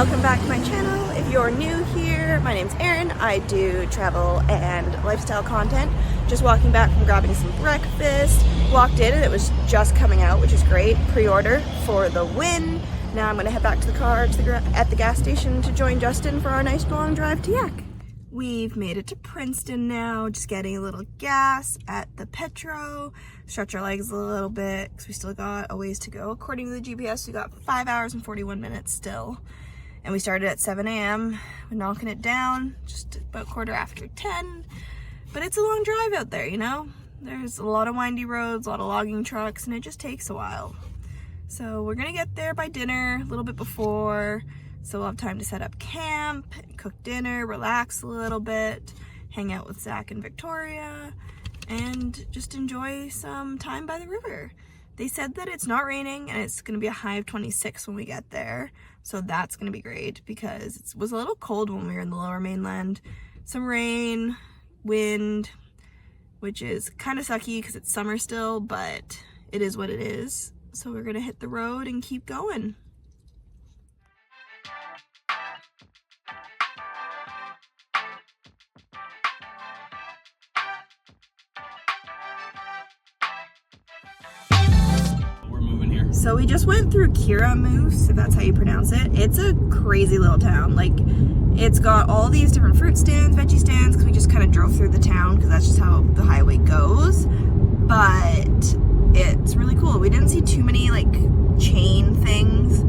welcome back to my channel. If you're new here, my name's Erin. I do travel and lifestyle content. Just walking back from grabbing some breakfast. Walked in and it was just coming out, which is great. Pre-order for the win. Now I'm gonna head back to the car at the gas station to join Justin for our nice long drive to Yahk. We've made it to Princeton now, just getting a little gas at the Petro. Stretch our legs a little bit because we still got a ways to go. According to the GPS, we got 5 hours and 41 minutes still. And we started at 7 a.m. We're knocking it down, just about 10:15. But it's a long drive out there, you know? There's a lot of windy roads, a lot of logging trucks, and it just takes a while. So we're gonna get there by dinner, a little bit before. So we'll have time to set up camp, cook dinner, relax a little bit, hang out with Zac and Victoria, and just enjoy some time by the river. They said that it's not raining and it's gonna be a high of 26 when we get there. So that's gonna be great because it was a little cold when we were in the lower mainland. Some rain, wind, which is kind of sucky because it's summer still, but it is what it is. So we're gonna hit the road and keep going. So we just went through Moose, if that's how you pronounce it. It's a crazy little town. Like, it's got all these different fruit stands, veggie stands, because we just kind of drove through the town because that's just how the highway goes. But it's really cool. We didn't see too many like chain things,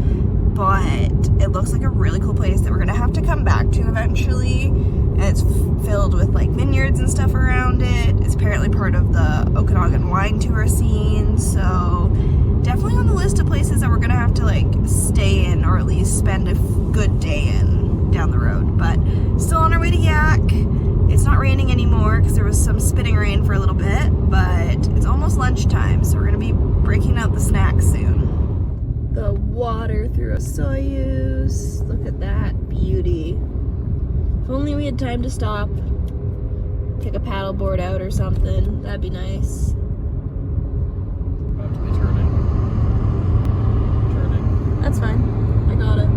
but it looks like a really cool place that we're gonna have to come back to eventually. And it's filled with like vineyards and stuff around it. It's apparently part of the Okanagan wine tour scene, so definitely on the list of places that we're gonna have to like stay in or at least spend a good day in down the road. But still on our way to Yahk. It's not raining anymore because there was some spitting rain for a little bit, but it's almost lunchtime, so we're gonna be breaking out the snacks soon. The water through a Soyuz. Look at that beauty. If only we had time to stop, take a paddle board out or something, that'd be nice. About to be turning. That's fine. I got it.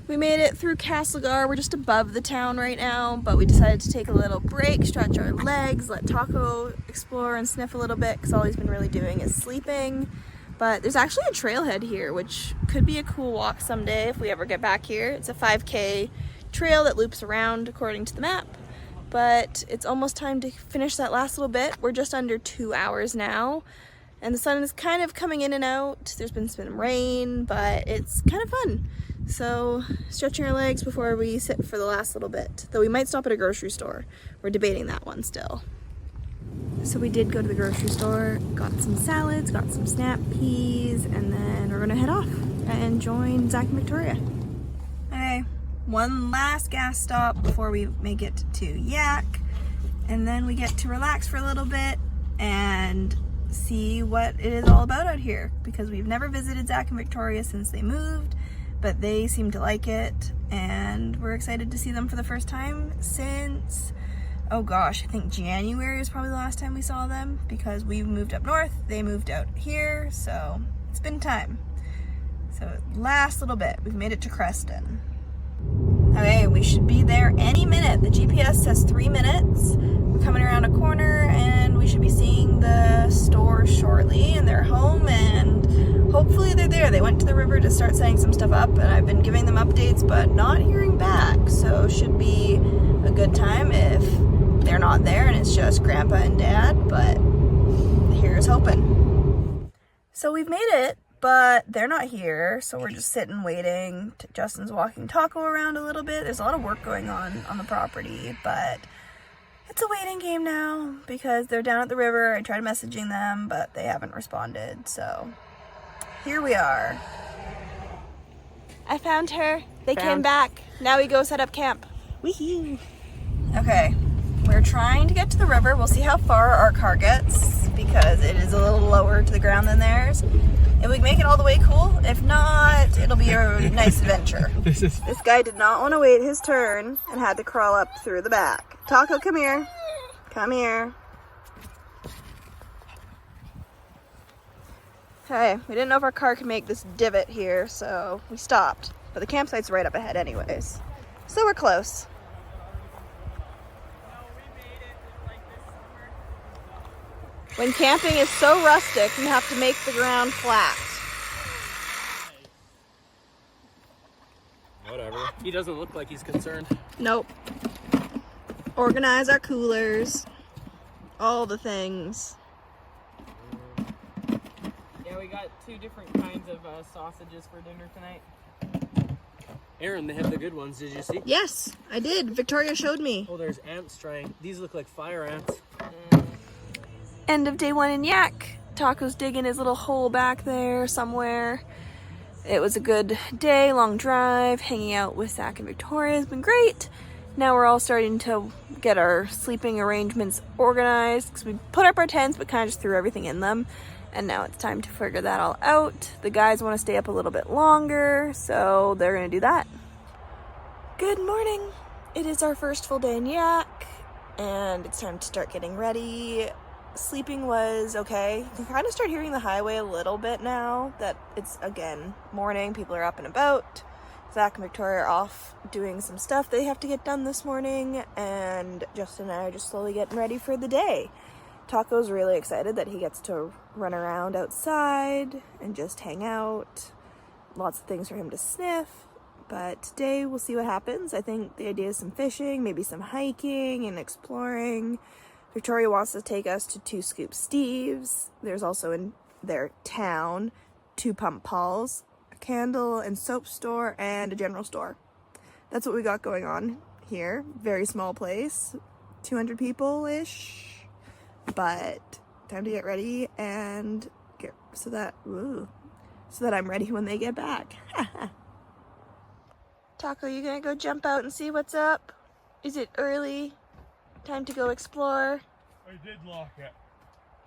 We made it through Castlegar. We're just above the town right now, but we decided to take a little break, stretch our legs, let Taco explore and sniff a little bit because all he's been really doing is sleeping. But there's actually a trailhead here, which could be a cool walk someday if we ever get back here. It's a 5K trail that loops around according to the map. But it's almost time to finish that last little bit. We're just under 2 hours now. And the sun is kind of coming in and out. There's been some rain, but it's kind of fun. So stretching our legs before we sit for the last little bit. Though we might stop at a grocery store. We're debating that one still. So we did go to the grocery store, got some salads, got some snap peas, and then we're gonna head off and join Zac and Victoria. Okay, one last gas stop before we make it to Yahk. And then we get to relax for a little bit and see what it is all about out here, because we've never visited Zac and Victoria since they moved, but they seem to like it and we're excited to see them for the first time since, oh gosh, I think January is probably the last time we saw them because we moved up north, they moved out here, so it's been time. So last little bit, we've made it to Creston. Okay, we should be there any minute. The GPS says 3 minutes. We're coming around a corner and we should be seeing the store shortly and they're home and hopefully they're there. They went to the river to start setting some stuff up and I've been giving them updates but not hearing back. So should be a good time if they're not there and it's just Grandpa and Dad, but here's hoping. So we've made it, but they're not here, so we're just sitting waiting. Justin's walking Taco around a little bit. There's a lot of work going on the property, but it's a waiting game now because they're down at the river. I tried messaging them, but they haven't responded, so here we are. I found her. They came back. Now we go set up camp. Wee-hoo. Okay, we're trying to get to the river. We'll see how far our car gets because it is a little lower to the ground than theirs. If we make it all the way, cool. If not, it'll be a nice adventure. This guy did not want to wait his turn and had to crawl up through the back. Taco, come here. Come here. Okay, we didn't know if our car could make this divot here, so we stopped. But the campsite's right up ahead anyways. So we're close. When camping is so rustic, you have to make the ground flat. Whatever. He doesn't look like he's concerned. Nope. Organize our coolers. All the things. Yeah, we got 2 different kinds of sausages for dinner tonight. Aaron, they have the good ones. Did you see? Yes, I did. Victoria showed me. Oh, there's ants trying. These look like fire ants. End of day 1 in Yahk. Taco's digging his little hole back there somewhere. It was a good day, long drive. Hanging out with Zac and Victoria has been great. Now we're all starting to get our sleeping arrangements organized because we put up our tents but kind of just threw everything in them. And now it's time to figure that all out. The guys want to stay up a little bit longer, so they're going to do that. Good morning. It is our first full day in Yahk, and it's time to start getting ready. Sleeping was okay. You can kind of start hearing the highway a little bit now that it's, again, morning. People are up and about. Zac and Victoria are off doing some stuff they have to get done this morning, and Justin and I are just slowly getting ready for the day. Taco's really excited that he gets to run around outside and just hang out. Lots of things for him to sniff, but today we'll see what happens. I think the idea is some fishing, maybe some hiking and exploring. Victoria wants to take us to 2 Scoop Steve's. There's also in their town 2 Pump Pauls, a candle and soap store, and a general store. That's what we got going on here. Very small place, 200 people-ish, but time to get ready and get so that I'm ready when they get back. Taco, you gonna go jump out and see what's up? Is it early? Time to go explore. I did lock it.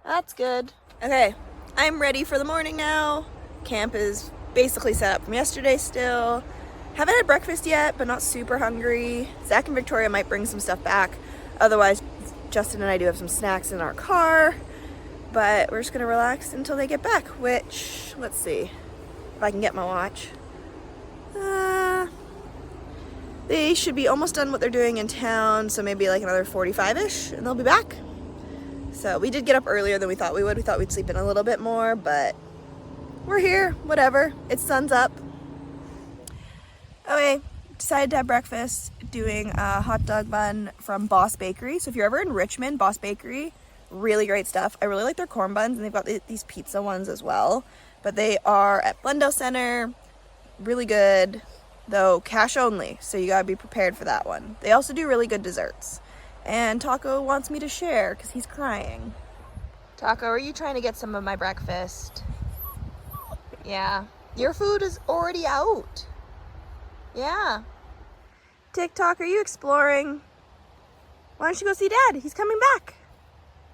That's good. Okay, I'm ready for the morning now. Camp is basically set up from yesterday still. Haven't had breakfast yet, but not super hungry. Zac and Victoria might bring some stuff back. Otherwise, Justin and I do have some snacks in our car. But we're just gonna relax until they get back, which, let's see if I can get my watch. They should be almost done what they're doing in town, so maybe like another 45-ish, and they'll be back. So we did get up earlier than we thought we would. We thought we'd sleep in a little bit more, but we're here, whatever. It's sun's up. Okay, decided to have breakfast, doing a hot dog bun from Boss Bakery. So if you're ever in Richmond, Boss Bakery, really great stuff. I really like their corn buns, and they've got these pizza ones as well. But they are at Blundell Center, really good. Though cash only, so you gotta be prepared for that one. They also do really good desserts. And Taco wants me to share because he's crying. Taco, are you trying to get some of my breakfast? Yeah. Your food is already out. Yeah. TikTok, are you exploring? Why don't you go see Dad? He's coming back.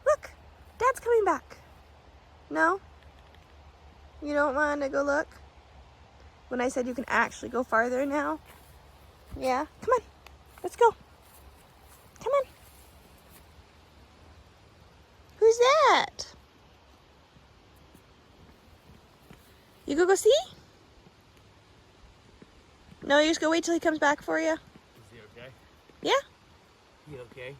Look, Dad's coming back. No? You don't want to go look? When I said you can actually go farther now. Yeah, come on, let's go. Come on. Who's that? You go see? No, you just go wait till he comes back for you. Is he okay? Yeah. He okay?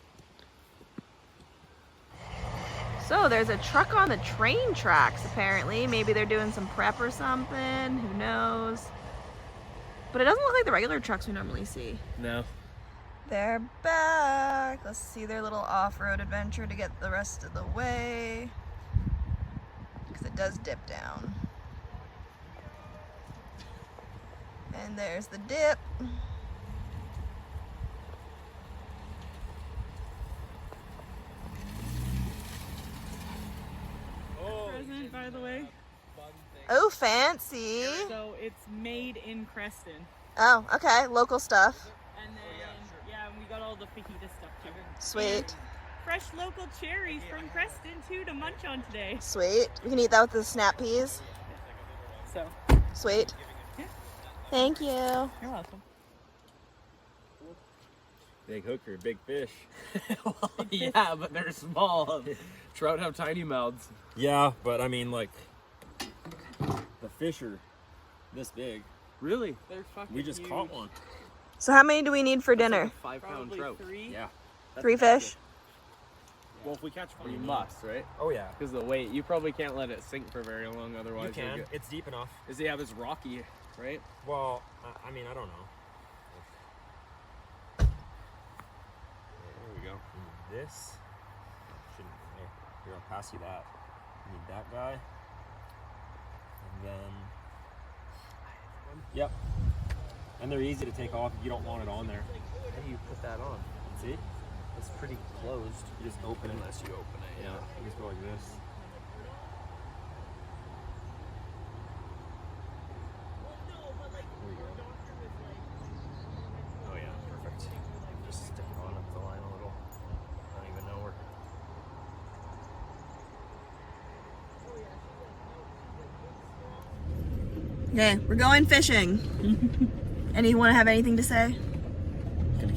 So there's a truck on the train tracks, apparently. Maybe they're doing some prep or something. Who knows? But it doesn't look like the regular trucks we normally see. No. They're back. Let's see their little off-road adventure to get the rest of the way. Because it does dip down. And there's the dip. Present, by the way. Oh, fancy. So it's made in Creston. Oh, okay. Local stuff. And then, yeah, and we got all the fajita stuff too. Sweet. And fresh local cherries from Creston too to munch on today. Sweet. We can eat that with the snap peas. So. Sweet. Yeah. Thank you. You're welcome. Big hooker, big fish. Well, yeah, but they're small. Trout have tiny mouths. Yeah, but I mean, like, the fish are this big. Really? They're fucking We just huge. caught one. So how many do we need for dinner? 5-pound Probably trout. 3. Yeah. That's 3 massive. fish? Well, if we catch one, You must, right? Oh yeah. Because the weight, you probably can't let it sink for very long, otherwise You you'll can. get- It's deep enough. Is he have his rocky, right? Well, I mean, I don't know. There we go. We need this. Shouldn't. Here, I'll pass you that. We need that guy. And then. Yep. And they're easy to take off if you don't want it on there. How do you put that on? See? It's pretty closed. You just open it. Unless you open it, Yeah. You just go like this. There we go. Oh yeah, perfect. Just stick it on up the line a little. I don't even know where. Okay, we're going fishing. Anyone have anything to say?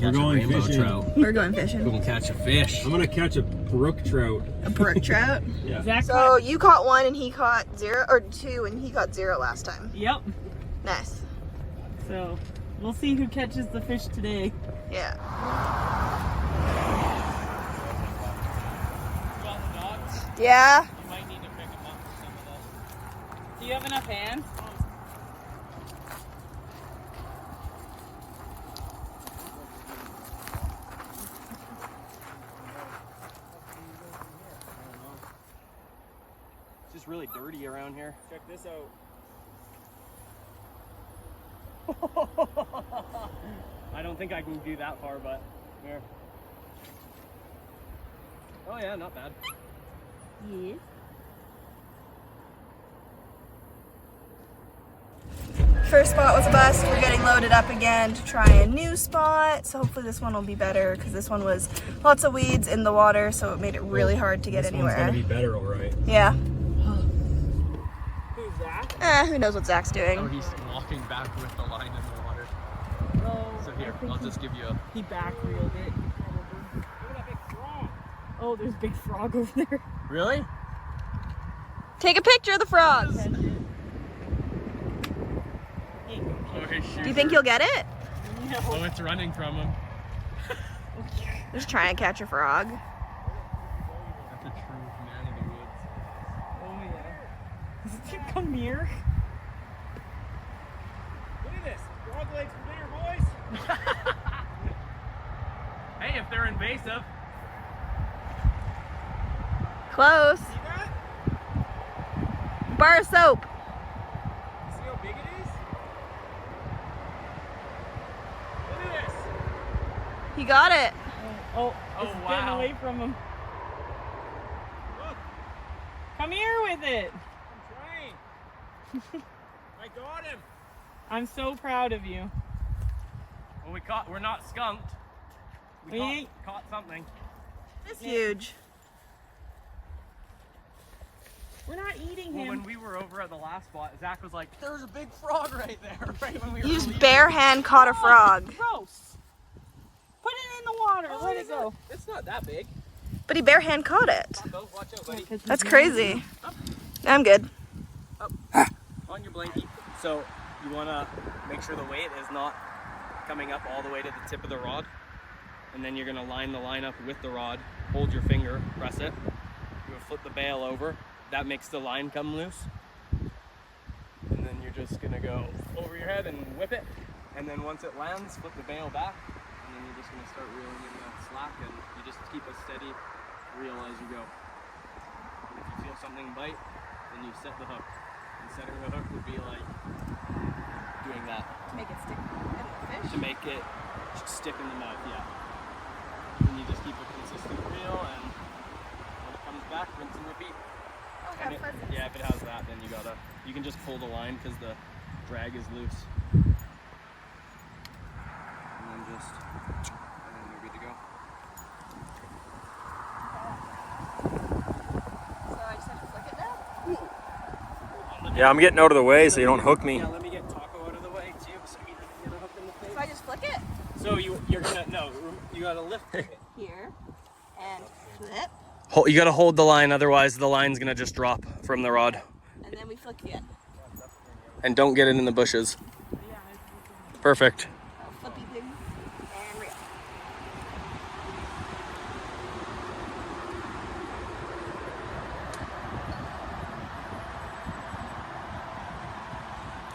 We're going fishing. We're going fishing. We're gonna catch a fish. I'm gonna catch a brook trout. A brook trout. Yeah. Zach So caught- you caught 1 and he caught 0, or 2 and he caught 0 last time. Yep. Nice. So we'll see who catches the fish today. Yeah. Yeah. You might need to pick them up for some of this. Do you have enough hands? It's just really dirty around here. Check this out. I don't think I can do that far, but here. Oh yeah, not bad. Yes. First spot was a bust. We're getting loaded up again to try a new spot. So hopefully this one will be better because this one was lots of weeds in the water, so it made it really hard to get This anywhere. one's gonna be better, all right. Yeah. Who's Zach? Who knows what Zach's doing? Oh, he's walking back with the line in the water. Oh, So here, I think I'll just give you a. he back reeled it. Oh, there's a big frog over there. Really? Take a picture of the frogs. Oh, his shoes. Do you think you'll get it? Oh, it's running from him. Just try and catch a frog. That's a true man of the woods. Oh yeah. Come here. Look at this. Frog legs for dinner, boys. Hey, if they're invasive. Close. See that? Bar of soap. See how big it is? Look at this. He got it. Oh, Oh, it's getting wow. away from him. Look, Come here with it. I'm trying. I got him. I'm so proud of you. Well, we're not skunked. We ain't. Caught something. It's huge. We're not eating Well, him. when we were over at the last spot, Zach was like, "There's a big frog right there," right when we were You just leaving. bare hand caught a frog. Gross. Put it in the water. Let it go. It's not that big. But he bare hand caught it. Go, watch out, buddy. That's crazy. I'm good. On your blankie. So you want to make sure the weight is not coming up all the way to the tip of the rod. And then you're going to line the line up with the rod. Hold your finger, press it. You will flip the bail over. That makes the line come loose. And then you're just going to go over your head and whip it. And then once it lands, flip the bail back. And then you're just going to start reeling in the slack. And you just keep a steady reel as you go. And if you feel something bite, then you set the hook. And setting the hook would be like doing that. To make it stick in the fish. To make it stick in the mouth, yeah. And you just keep a consistent reel, and when it comes back, rinse and repeat. And yeah, if it has that, then you can just pull the line because the drag is loose. And then you're good to go. So I just have to flick it now? Yeah, I'm getting out of the way so you don't hook me. Yeah, let me get Taco out of the way too, so he doesn't get a hook in the face. So I just flick it? So you're gonna, you gotta lift it. Here. And flip. You gotta hold the line, otherwise the line's gonna just drop from the rod. And then we flick again. And don't get it in the bushes. Yeah, Perfect. Flippy pig and reel.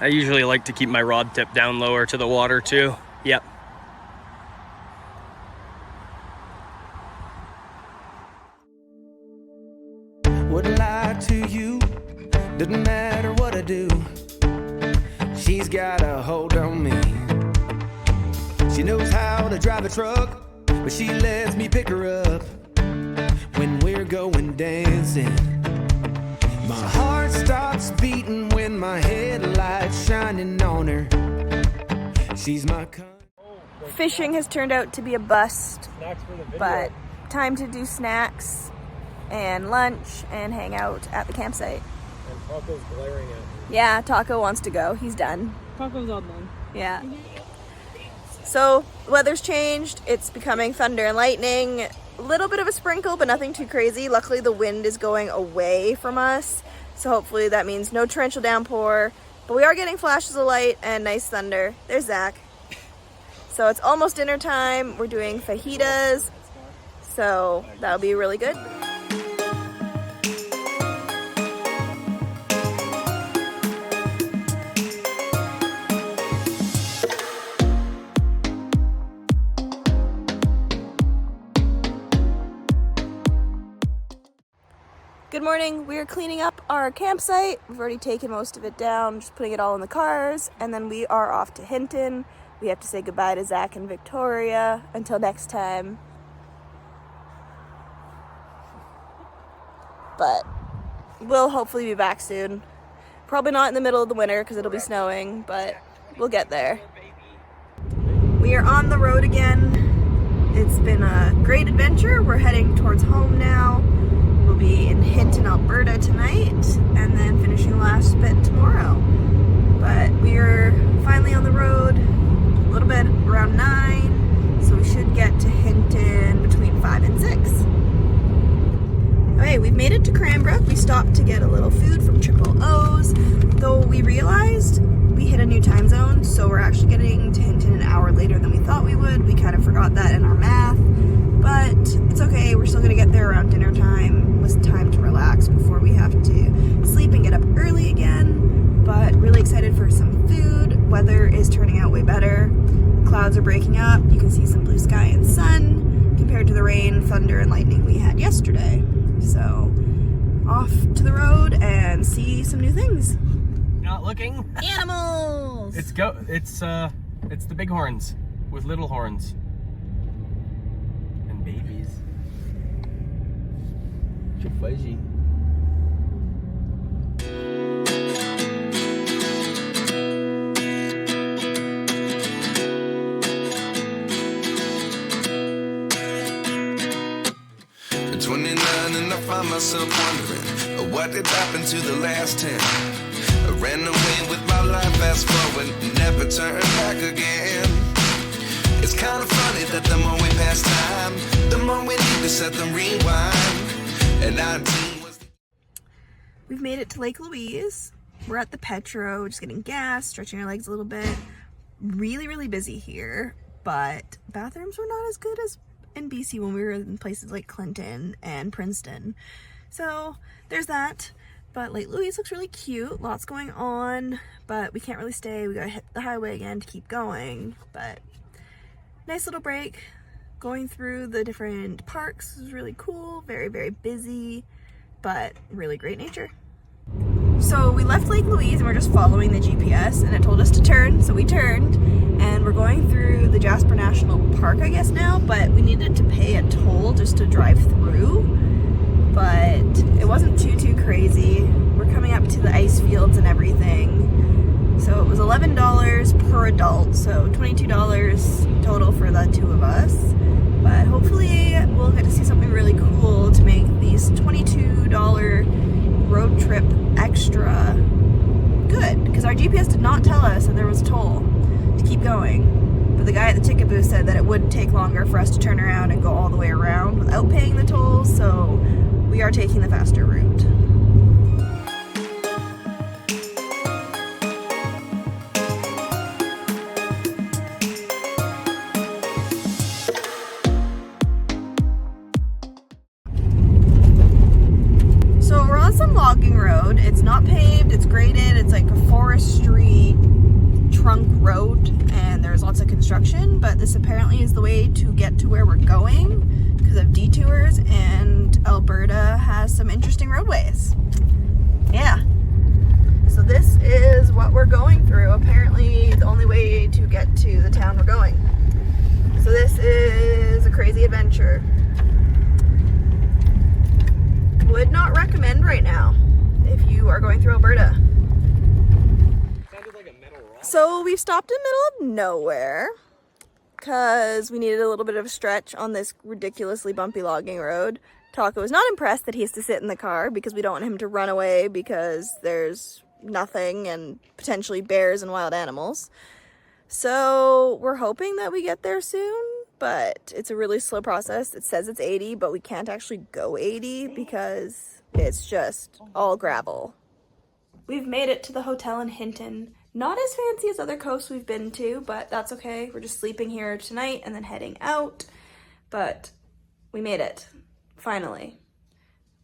I usually like to keep my rod tip down lower to the water too. Yep. Wouldn't lie to you, doesn't matter what I do. She's got a hold on me. She knows how to drive a truck, but she lets me pick her up when we're going dancing. My heart stops beating when my headlights shining on her. She's my Fishing has turned out to be a bust, Snacks for the video. but time to do snacks and lunch and hang out at the campsite. And Taco's glaring at me. Yeah, Taco wants to go. He's done. Taco's all done. Yeah. So, the weather's changed. It's becoming thunder and lightning. A little bit of a sprinkle, but nothing too crazy. Luckily, the wind is going away from us. So hopefully that means no torrential downpour. But we are getting flashes of light and nice thunder. There's Zach. So it's almost dinner time. We're doing fajitas. So that'll be really good. Good morning. We are cleaning up our campsite. We've already taken most of it down, just putting it all in the cars, and then we are off to Hinton. We have to say goodbye to Zac and Victoria. Until next time. But we'll hopefully be back soon. Probably not in the middle of the winter because it'll be snowing, but we'll get there. We are on the road again. It's been a great adventure. We're heading towards home now. We'll be in Hinton, Alberta tonight, and then finishing the last bit tomorrow. But we are finally on the road, a little bit around 9, so we should get to Hinton between 5 and 6. Okay, we've made it to Cranbrook. We stopped to get a little food from Triple O's, though we realized we hit a new time zone, so we're actually getting to Hinton an hour later than we thought we would. We kind of forgot that in our math. But it's okay, we're still gonna get there around dinner time with time to relax before we have to sleep and get up early again. But really excited for some food. Weather is turning out way better. Clouds are breaking up. You can see some blue sky and sun compared to the rain, thunder, and lightning we had yesterday. So off to the road and see some new things. Not looking. Animals! It's the bighorns with little horns. Babies. You're fuzzy. At 29 and I find myself wondering what did happen to the last 10. I ran away with my life, fast forward, never turn back again. It's kind of funny that the more we pass time, the more we need to set the rewind. And 19 was We've made it to Lake Louise. We're at the Petro, just getting gas, stretching our legs a little bit. Really, really busy here, but bathrooms were not as good as in BC when we were in places like Clinton and Princeton. So there's that. But Lake Louise looks really cute, lots going on, but we can't really stay. We gotta hit the highway again to keep going, but nice little break. Going through the different parks was really cool, very, very busy, but really great nature. So we left Lake Louise and we're just following the GPS and it told us to turn, so we turned and we're going through the Jasper National Park, I guess now, but we needed to pay a toll just to drive through, but it wasn't too crazy. We're coming up to the ice fields and everything. So it was $11 per adult, so $22 total for the two of us. But hopefully we'll get to see something really cool to make these $22 road trip extra good. Because our GPS did not tell us that there was a toll to keep going. But the guy at the ticket booth said that it would take longer for us to turn around and go all the way around without paying the tolls, so we are taking the faster route. not paved, it's graded, it's like a forestry trunk road, and there's lots of construction, but this apparently is the way to get to where we're going because of detours, and Alberta has some interesting roadways. Yeah. So this is what we're going through. Apparently the only way to get to the town we're going. So this is a crazy adventure. Would not recommend right now if you are going through Alberta. Sounded like a metal rock. So we've stopped in the middle of nowhere because we needed a little bit of a stretch on this ridiculously bumpy logging road. Taco is not impressed that he has to sit in the car because we don't want him to run away because there's nothing and potentially bears and wild animals. So we're hoping that we get there soon, but it's a really slow process. It says it's 80, but we can't actually go 80 because it's just all gravel. We've made it to the hotel in Hinton. Not as fancy as other coasts we've been to, but that's okay. We're just sleeping here tonight and then heading out. But we made it, finally.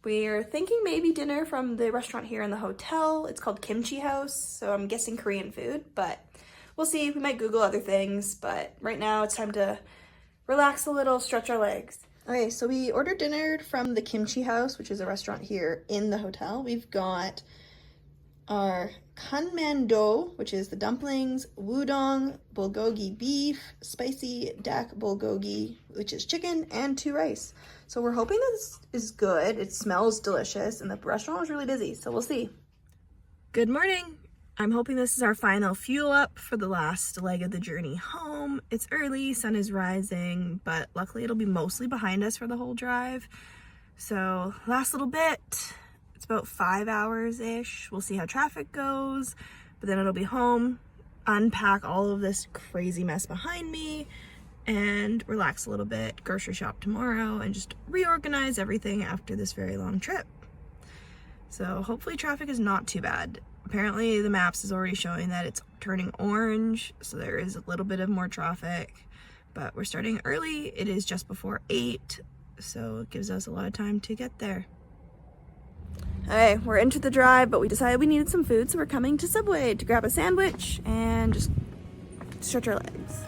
We're thinking maybe dinner from the restaurant here in the hotel. It's called Kimchi House, so I'm guessing Korean food, but we'll see. We might Google other things, but right now it's time to relax a little, stretch our legs. Okay, so we ordered dinner from the Kimchi House, which is a restaurant here in the hotel. We've got our kanmando, which is the dumplings, wudong, bulgogi beef, spicy dak bulgogi, which is chicken, and 2 rice. So we're hoping this is good. It smells delicious, and the restaurant was really busy, so we'll see. Good morning. I'm hoping this is our final fuel up for the last leg of the journey home. It's early, sun is rising, but luckily it'll be mostly behind us for the whole drive. So last little bit. It's about 5 hours-ish. We'll see how traffic goes, but then it'll be home, unpack all of this crazy mess behind me, and relax a little bit, grocery shop tomorrow, and just reorganize everything after this very long trip. So hopefully traffic is not too bad. Apparently the maps is already showing that it's turning orange, so there is a little bit of more traffic, but we're starting early. It is just before 8, so it gives us a lot of time to get there. Okay, we're into the drive, but we decided we needed some food, so we're coming to Subway to grab a sandwich and just stretch our legs.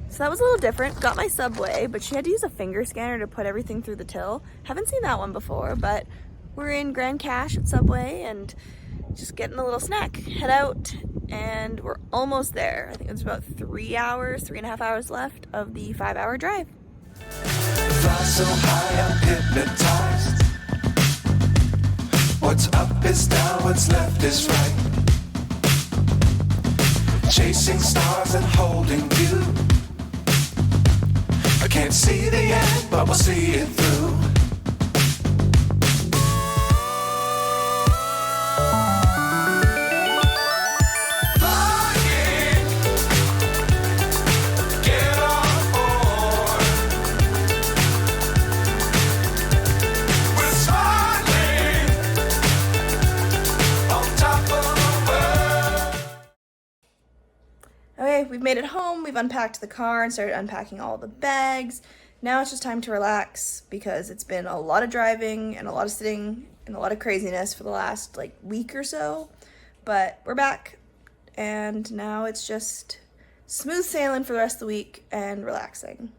So that was a little different. Got my Subway, but she had to use a finger scanner to put everything through the till. Haven't seen that one before, but we're in Grand Cache at Subway and just getting a little snack. Head out, and we're almost there. I think it's about 3.5 hours left of the 5-hour drive. Fly so high, I'm hypnotized. What's up is down, what's left is right. Chasing stars and holding you. I can't see the end, but we'll see it through. Okay, we've made it home, we've unpacked the car and started unpacking all the bags. Now it's just time to relax because it's been a lot of driving and a lot of sitting and a lot of craziness for the last week or so. But we're back, and now it's just smooth sailing for the rest of the week and relaxing.